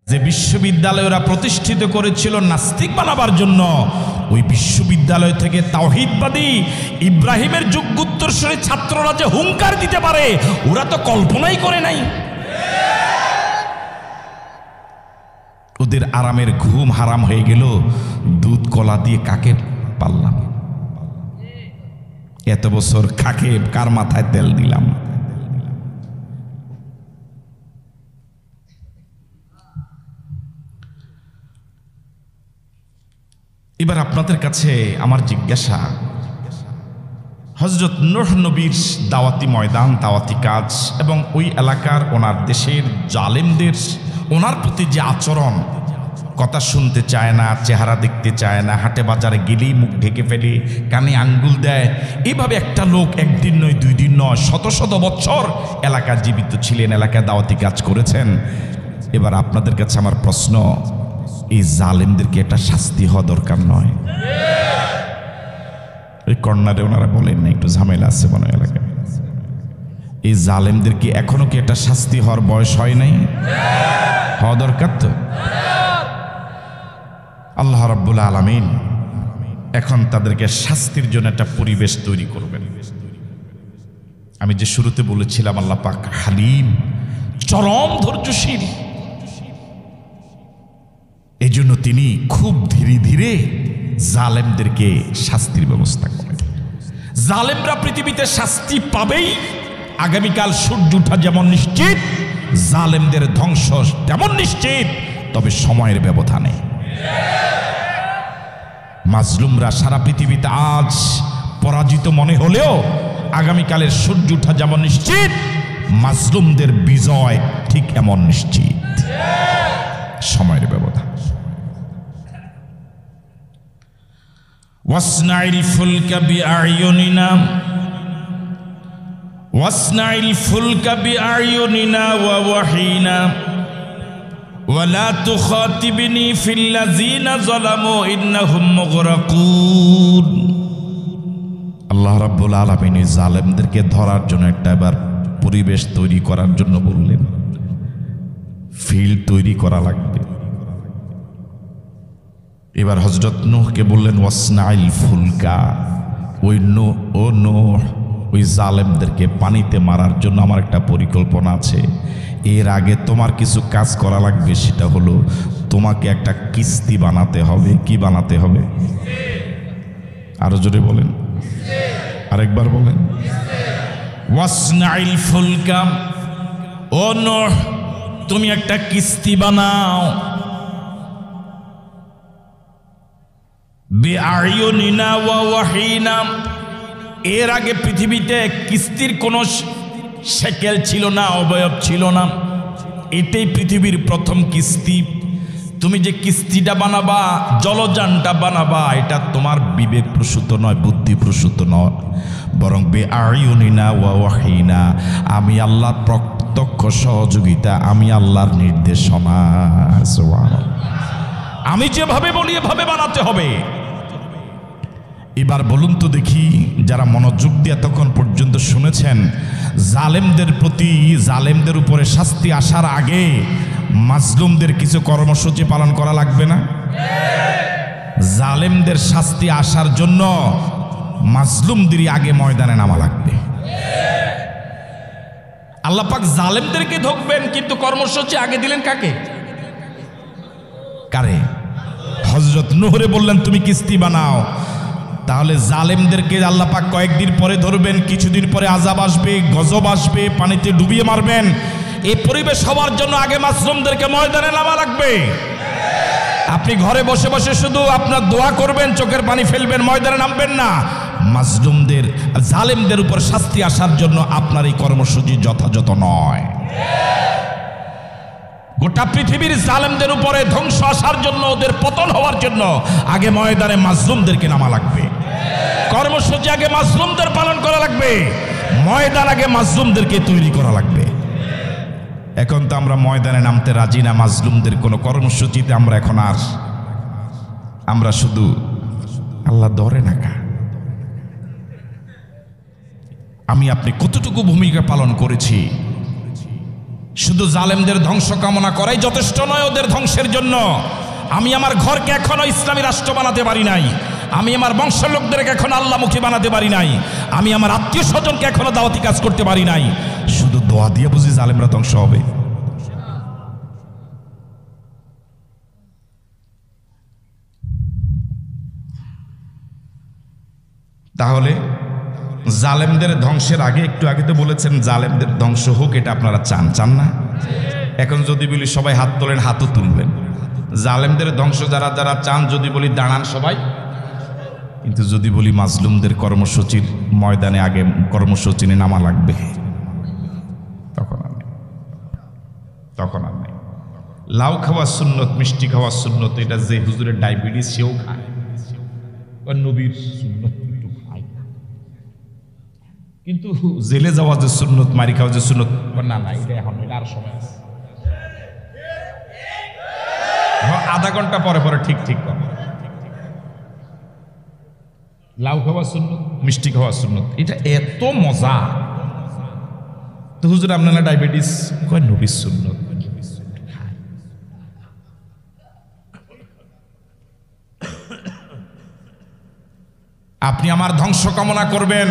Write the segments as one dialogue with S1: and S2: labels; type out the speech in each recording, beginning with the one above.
S1: যে বিশ্ববিদ্যালয় ওরা প্রতিষ্ঠিত করেছিল নাস্তিক বানাবার জন্য, ওই বিশ্ববিদ্যালয় থেকে তাওহীদবাদী ইব্রাহিমের যোগ্যোত্তরসূরি ছাত্ররা যে হুঙ্কার দিতে পারে ওরা তো কল্পনাই করে নাই। ওদের আরামের ঘুম হারাম হয়ে গেল, দুধ কলা দিয়ে কাকে পারলাম, এত বছর কাকে কার মাথায় তেল দিলাম। এবার আপনাদের কাছে আমার জিজ্ঞাসা, হযরত নূহ নবীর দাওয়াতি ময়দান, দাওয়াতি কাজ এবং ওই এলাকার ওনার দেশের জালেমদের ওনার প্রতি যে আচরণ, কথা শুনতে চায় না, চেহারা দেখতে চায় না, হাটে বাজারে গেলেই মুখ ঢেকে ফেলে, কানে আঙ্গুল দেয়, এইভাবে একটা লোক একদিন নয় দুই দিন নয় শত শত বছর এলাকায় জীবিত ছিলেন, এলাকায় দাওয়াতি কাজ করেছেন। এবার আপনাদের কাছে আমার প্রশ্ন, এই জালেমদেরকে একটা শাস্তি হওয়া দরকার নয়? ওই কর্নারে ওনারা বলেন না, একটু ঝামেলা আছে মনে এলাকায়, এই জালেমদেরকে এখনো কি একটা শাস্তি হওয়ার বয়স হয় নাই? হওয়া দরকার তো। আল্লাহ রাব্বুল আলামিন এখন তাদেরকে শাস্তির জন্য একটা পরিবেশ তৈরি করবেন। আমি যে শুরুতে বলেছিলাম আল্লাহ পাক হালিম, চরম ধৈর্যশীল, এই জন্য তিনি খুব ধীরে ধীরে জালেমদেরকে শাস্তির ব্যবস্থা করেন। জালেমরা পৃথিবীতে শাস্তি পাবেই, আগামীকাল সূর্য ওঠা যেমন নিশ্চিত, জালেমদের ধ্বংস তেমন নিশ্চিত, তবে সময়ের ব্যবধানে। মাজলুমরা সারা পৃথিবীতে আজ পরাজিত মনে হলেও আগামীকালের সূর্য ওঠা যেমন নিশ্চিত, মাজলুমদের বিজয় ঠিক এমন নিশ্চিত, সময়ের ব্যবধান। ওয়াসনাইল ফুলকা বিআয়ুনিনা ওয়াসনাইল ফুলকা বিআয়ুনিনা ওয়া ওয়াহিনা ওয়ালা তুখাতিবনি ফিল্লাযিনা যালামু ইন্নাহুম মুগরাকুন। আল্লাহ রাব্বুল আলামিন জালেমদেরকে ধরার জন্য একটা এবার পরিবেশ তৈরি করার জন্য বললেন, ফিল্ড তৈরি করা লাগবে। এবার হযরত নূহকে বললেন ওয়াসনাইল ফুলকা, ওই নূহ ওই জালেমদেরকে পানিতে মারার জন্য আমার একটা পরিকল্পনা আছে। এর আগে তোমার কিছু কাজ করা লাগবে, সেটা হলো তোমাকে একটা কিস্তি বানাতে হবে। কি বানাতে হবে? আরো জোরে বলেন, আরেকবার বলেন। ওয়াসনাইল ফুলকা, ও নূহ তুমি একটা কিস্তি বানাও। বিআয়ুনিনা ওয়া ওয়াহিনা, এর আগে পৃথিবীতে কিস্তির কোনো শেকেল ছিল না, অবয়ব ছিল না, এটাই পৃথিবীর প্রথম কিস্তি। তুমি যে কিস্তিটা বানাবা, জলযানটা বানাবা, এটা তোমার বিবেক প্রসূত নয়, বুদ্ধি প্রসূত নয়, বরং বিআয়ুনিনা ওয়া ওয়াহিনা, আমি আল্লাহর প্রত্যক্ষ সহযোগিতা, আমি আল্লাহর নির্দেশনা। সুবহানাল্লাহ, আমি যেভাবে বলি এভাবে বানাতে হবে। এবার বলুন তো দেখি, যারা মনোযোগ দিয়ে এতক্ষণ পর্যন্ত শুনেছেন, জালেমদের প্রতি, জালেমদের উপরে শাস্তি আসার আগে মাজলুমদের কিছু কর্মসূচি পালন করা লাগবে না? জালেমদের শাস্তি আসার জন্য মাজলুমদেরই আগে ময়দানে নামা লাগবে। আল্লাহ পাক জালেমদেরকে ধরবেন, কিন্তু কর্মসূচি আগে দিলেন কাকে? কারে? হযরত নূহরে বললেন তুমি কিস্তি বানাও। তাহলে জালেমদেরকে আল্লাহ পাক কয়েকদিন পরে ধরবেন, কিছুদিন পরে আযাব আসবে, গজব আসবে, পানিতে ডুবিয়ে মারবেন। এই পরিবেশ হওয়ার জন্য আগে মাজলুমদেরকে ময়দানে নামা লাগবে। আপনি ঘরে বসে বসে শুধু আপনার দোয়া করবেন, চোখের পানি ফেলবেন, ময়দানে নামবেন না। মাজলুমদের, জালেমদের উপর শাস্তি আসার জন্য আপনার এই কর্মসূচি যথাযথ নয়। গোটা পৃথিবীর জালেমদের উপরে ধ্বংস আসার জন্য, ওদের পতন হওয়ার জন্য আগে ময়দানে মাজলুমদেরকে নামা লাগবে। কর্মসূচি আগে মাজলুমদের পালন করা লাগবে, ময়দান আগে মাজলুমদেরকে তৈরি করা লাগবে। এখন তো আমরা ময়দানে নামতে রাজি না, মাজলুমদের কোনো কর্মসূচিতে আমরা এখন আর, আমরা শুধু আল্লাহ ধরে না কা। আমি আপনি কতটুকু ভূমিকা পালন করেছি শুধু জালেমদের ধ্বংস কামনা করাই যথেষ্ট নয় ওদের ধ্বংসের জন্য। আমি আমার ঘরকে এখনো ইসলামী রাষ্ট্র বানাতে পারি নাই, আমি আমার বংশের লোকদেরকে এখনো আল্লাহমুখী বানাতে পারি নাই, আমি আমার আত্মীয় স্বজনকে এখনো দাওয়াতি কাজ করতে পারি নাই। শুধু দোয়া দিয়ে বুঝি জালেমরা ধ্বংস হবে? তাহলে জালেমদের ধ্বংসের আগে, একটু আগে তো বলেছেন জালেমদের ধ্বংস হোক, এটা আপনারা চান, চান না? এখন যদি বলি সবাই হাত তোলেন, হাতও তুলবেন। জালেমদের ধ্বংস যারা যারা চান যদি বলি দাঁড়ান সবাই। কিন্তু যদি বলি মাজলুমদের কর্মসূচির ময়দানে আগে কর্মসূচি নামা লাগবে, তখন আর নেই, তখন আর নেই। লাউ খাওয়া সুন্নত, মিষ্টি খাওয়া সুন্নত, এটা যে হুজুরের ডায়াবেটিস সেও খায়, নবীর সুন্নত একটু খায়। কিন্তু জেলে যাওয়া যে সুন্নত, মারি খাওয়া যে সুন্নত, না না এটা এখন, এটা আর সময় আছে, আধা ঘন্টা পরে পরে ঠিক ঠিক কর। লাউ খাওয়া সুন্নত, মিষ্টি খাওয়া সুন্নত, এটা এত মজা। তো হুজুর আপনার ডায়াবেটিস, কয় নবীর সুন্নত। আপনি আমার ধ্বংস কামনা করবেন,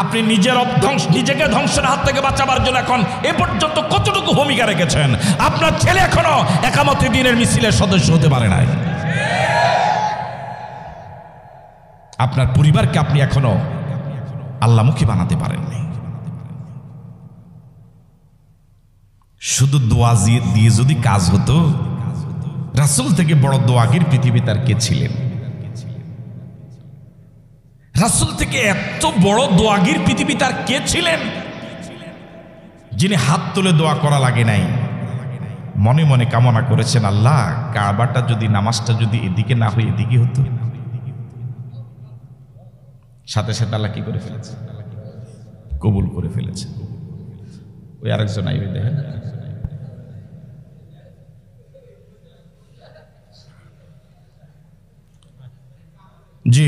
S1: আপনি নিজেকে ধ্বংসের হাত থেকে বাঁচাবার জন্য এখন এ পর্যন্ত কতটুকু ভূমিকা রেখেছেন? আপনার ছেলে এখনো একামতে দ্বীনের মিছিলের সদস্য হতে পারে নাই, আপনার পরিবারকে আপনি এখনো আল্লাহমুখী বানাতে পারেননি। শুধু দোয়া দিয়ে যদি কাজ হতো, রাসূল থেকে বড় দোয়াগির পৃথিবী তার কে ছিলেন? রাসূল থেকে এত বড় দোয়াগির পৃথিবী তার কে ছিলেন, যিনি হাত তুলে দোয়া করা লাগে নাই, মনে মনে কামনা করেছেন আল্লাহ কাবাটা যদি, নামাজটা যদি এদিকে না হয়ে এদিকে হতো। সাথে সাথে আল্লাহ কি করে ফেলেছে? কবুল করে ফেলেছে। ওই আরেকজন আইবে দেখেন, জি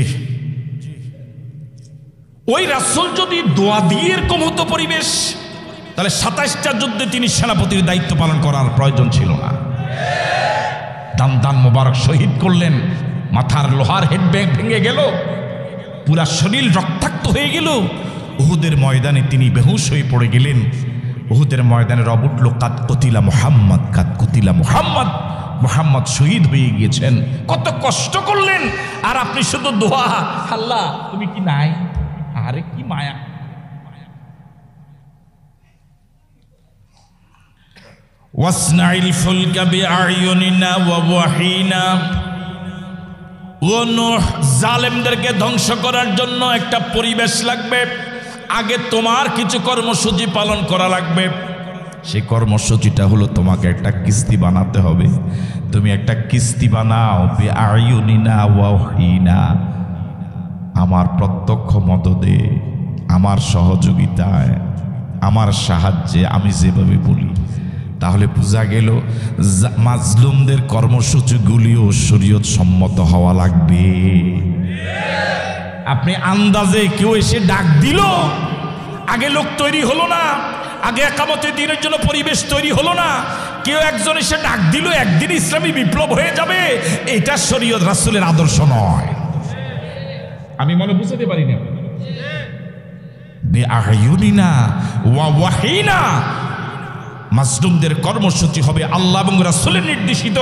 S1: ওই রাসূল যদি দোয়া দিয়ে এরকম হতো পরিবেশ, তাহলে 27টা যুদ্ধে তিনি সেনাপতির দায়িত্ব পালন করার প্রয়োজন ছিল না। দান দান মোবারক শহীদ করলেন, মাথার লোহার হেডব্যাগ ভেঙে গেল, পুরা শরীর রক্তাক্ত হয়ে গেল। উহুদের ময়দানে তিনি বেহুশ হয়ে পড়ে গেলেন। উহুদের ময়দানে রব উঠল কাদ কুতিলা মুহাম্মদ, কাদ কুতিলা মুহাম্মদ, মুহাম্মদ শহীদ হয়ে গিয়েছেন। কত কষ্ট করলেন, আর আপনি শুধু দোয়া, আল্লাহ তুমি কি নাই? আরে কি মায়া! ওয়াসনাইল ফুলকা বিআয়ুনিনা ওয়া ওয়াহিনা। ও নূহ, জালেমদেরকে ধ্বংস করার জন্য একটা পরিবেশ লাগবে, আগে তোমার কিছু কর্মসূচি পালন করা লাগবে। সেই কর্মসূচিটা হলো তোমাকে একটা কিস্তি বানাতে হবে। তুমি একটা কিস্তি বানাও, বিআয়ুনিনা ওয়া ওয়াহিনা, আমার প্রত্যক্ষ মদদে, আমার সহযোগিতায়, আমার সাহায্যে, আমি যেভাবে বলি। তাহলে বোঝা গেল মাজলুমদের কর্মসূচিগুলিও শরীয়ত সম্মত হওয়া লাগবে। আপনি আন্দাজে কেউ এসে ডাক দিল, আগে লোক তৈরি হলো না, আগে একামতে দ্বীনের জন্য পরিবেশ তৈরি হলো না, কেউ একজন এসে ডাক দিল একদিন ইসলামী বিপ্লব হয়ে যাবে, এটা শরীয়ত রাসূলের আদর্শ নয়। আমি মনে বুঝতে পারি না। বিআয়ুনিনা ওয়া ওয়াহিনা, মাজলুমদের কর্মসূচি হবে আল্লাহ এবং রাসূলের নির্দেশিত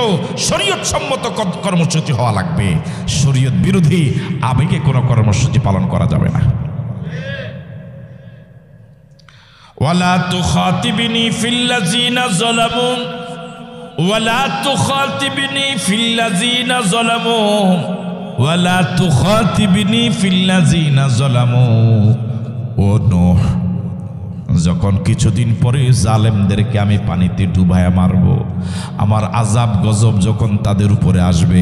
S1: শরীয়ত সম্মত কর্মসূচি হওয়া লাগবে। শরীয়ত বিরোধী আবেগে কোনো কর্মসূচি পালন করা যাবে না। ওয়ালা তুখাতিবনি ফিল্লাযিনা যালামু, ওয়ালা তুখাতিবনি ফিল্লাযিনা যালামু, ওয়ালা তুখাতিবনি ফিল্লাযিনা যালামু। ও নূহ, যখন কিছুদিন পরে জালেমদেরকে আমি পানিতে ডুবায়া মারব, আমার আযাব গজব যখন তাদের উপরে আসবে,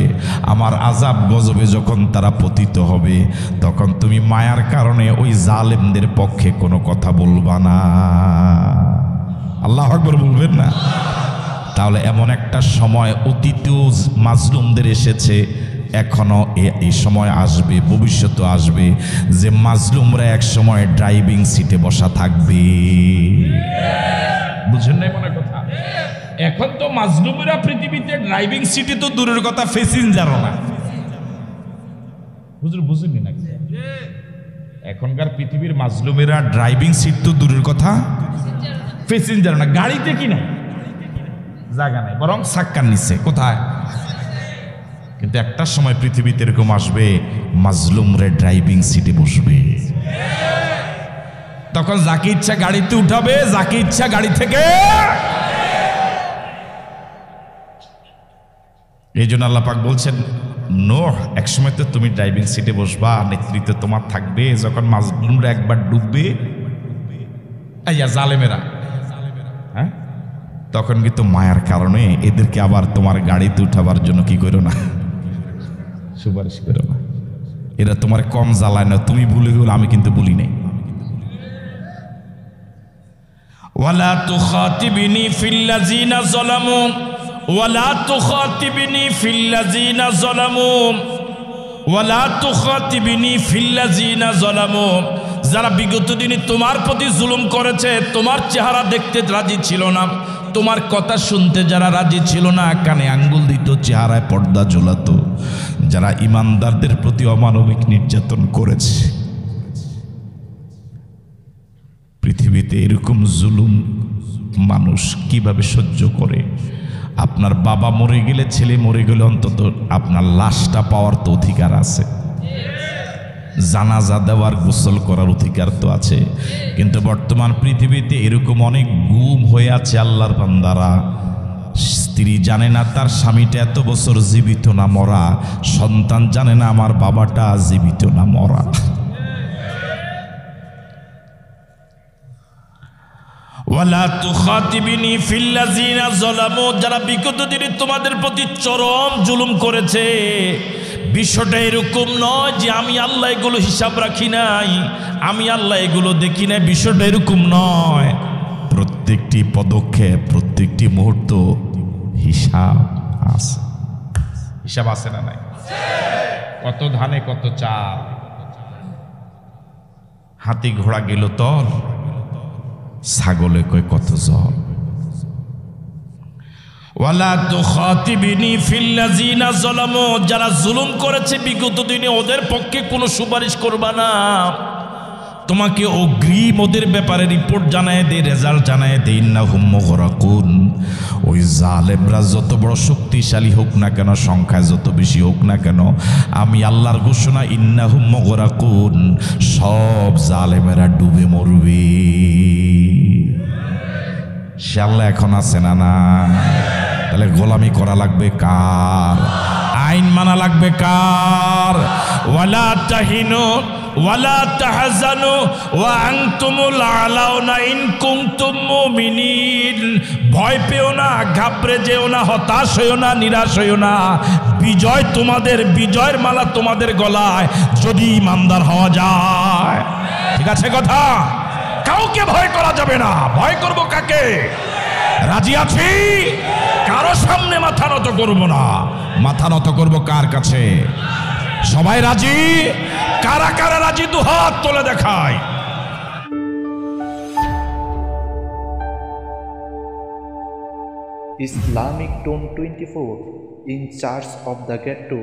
S1: আমার আযাব গজবে যখন তারা পতিত হবে, তখন তুমি মায়ার কারণে ওই জালেমদের পক্ষে কোনো কথা বলবা না। আল্লাহু আকবার বলবেন না? তাহলে এমন একটা সময় অতীতেও মাজলুমদের এসেছে, এখনো এই সময় আসবে, ভবিষ্যতে আসবে, যে মাজলুমরা এক সময় ড্রাইভিং সিটে বসা থাকবে। বুঝেন নাই মনে কথা? এখন তো মাজলুমেরা পৃথিবীতে ড্রাইভিং সিটে তো দূরের কথা প্যাসেঞ্জারও না। হুজুর বুঝেননি নাকি? এখনকার পৃথিবীর মাজলুমেরা ড্রাইভিং সিট তো দূরের কথা প্যাসেঞ্জার না, গাড়িতে কি না জায়গা নাই, বরং সাক্কার নিচে কোথায়। কিন্তু একটা সময় পৃথিবীতে এরকম আসবে, মাজলুমরে ড্রাইভিং সিটে বসবে, তখন যাকে ইচ্ছা গাড়িতে উঠাবে, যাকে ইচ্ছা গাড়ি থেকে। এই জন্য আল্লাহ পাক বলছেন, নূহ একসময় তো তুমি ড্রাইভিং সিটে বসবা, নেতৃত্ব তোমার থাকবে, যখন মাজলুমরা একবার ডুববে, জালেমেরা, হ্যাঁ, তখন কিন্তু মায়ার কারণে এদেরকে আবার তোমার গাড়িতে উঠাবার জন্য কি করো না, সুপারিশ করো না। এরা তোমার কম জ্বালায় না, তুমি ভুলে গেলে আমি কিন্তু বলি নাই। ওয়ালা তুখাতিবিনি ফিল্লাযিনা যালামু ওয়ালা তুখাতিবিনি ফিল্লাযিনা যালামু ওয়ালা তুখাতিবিনি ফিল্লাযিনা যালামু। যারা বিগত দিনে তোমার প্রতি জুলুম করেছে, তোমার চেহারা দেখতে রাজি ছিল না, তোমার কথা শুনতে যারা রাজি ছিল না, কানে আঙ্গুল দিত, চেহারায় পর্দা ঝোলাতো, যারা ইমানদারদের প্রতি অমানবিক নির্যাতন করেছে। পৃথিবীতে এরকম জুলুম মানুষ কিভাবে সহ্য করে? আপনার বাবা মরে গেলে, ছেলে মরে গেলে অন্তত আপনার লাশটা পাওয়ার তো অধিকার আছে, জানাজা দেওয়ার, গোসল করার অধিকার তো আছে। কিন্তু বর্তমান পৃথিবীতে এরকম অনেক গুম হয়ে আছে আল্লাহর বান্দারা, স্ত্রী জানে না তার স্বামীটা এত বছর জীবিত না মরা, সন্তান জানে না আমার বাবাটা জীবিত না মরা। ওয়ালা তুখাতিবিনি ফিল্লাযিনা যালামু, যারা বিগত দিনে তোমাদের প্রতি চরম জুলুম করেছে। বিষয়টা এরকম নয় যে আমি আল্লাহ এগুলো হিসাব রাখি নাই, আমি আল্লাহ এগুলো দেখি নাই, বিষয়টা এরকম নয়। প্রত্যেকটি পদক্ষেপ, প্রত্যেকটি মুহূর্ত হিসাব আছে। হিসাব আছে না নাই? কত ধানে কত চাল, হাতি ঘোড়া গেল তল, ছাগলে কয় কত জল। ওয়ালা তুখাতিবিনি ফিল্লাযিনা যালামু, যারা জুলুম করেছে বিগত দিনে, ওদের পক্ষে কোনো সুপারিশ করবা না। তোমাকে অগ্রিম ওদের ব্যাপারে রিপোর্ট জানায় দে, রেজাল্ট জানায় দে, ইন্নাহুম মুগরাকুন। ওই জালেমরা যত বড় শক্তিশালী হোক না কেন, সংখ্যায় যত বেশি হোক না কেন, আমি আল্লাহর ঘোষণা, ইন্নাহুম মুগরাকুন, সব জালেমেরা ডুবে মরবে। সে আল্লাহ এখন আছে না? না। তাহলে গোলামি করা লাগবে কার? আইন মানা লাগবে কার? ওয়ালা তাহিনু ওয়ালা তাহজানু ওয়া আনতুমুল আলাউনা ইন কুনতুম মুমিনিন। ভয় পেও না, ঘাবড়ে যেও না, হতাশ হইও না, নিরাশ হইও না। বিজয় তোমাদের, বিজয়ের মালা তোমাদের গলায়, যদি ইমানদার হওয়া যায়। ঠিক আছে কথা? কাউকে ভয় করা যাবে না। ভয় করব কাকে? রাজি আছি? কারো সামনে মাথা নত করব না। মাথা নত করব কার কাছে? সবাই রাজি? কারা কারা রাজি? দু হাত তুলে দেখায়।
S2: Islamic Tone 24 in charge of the ghetto.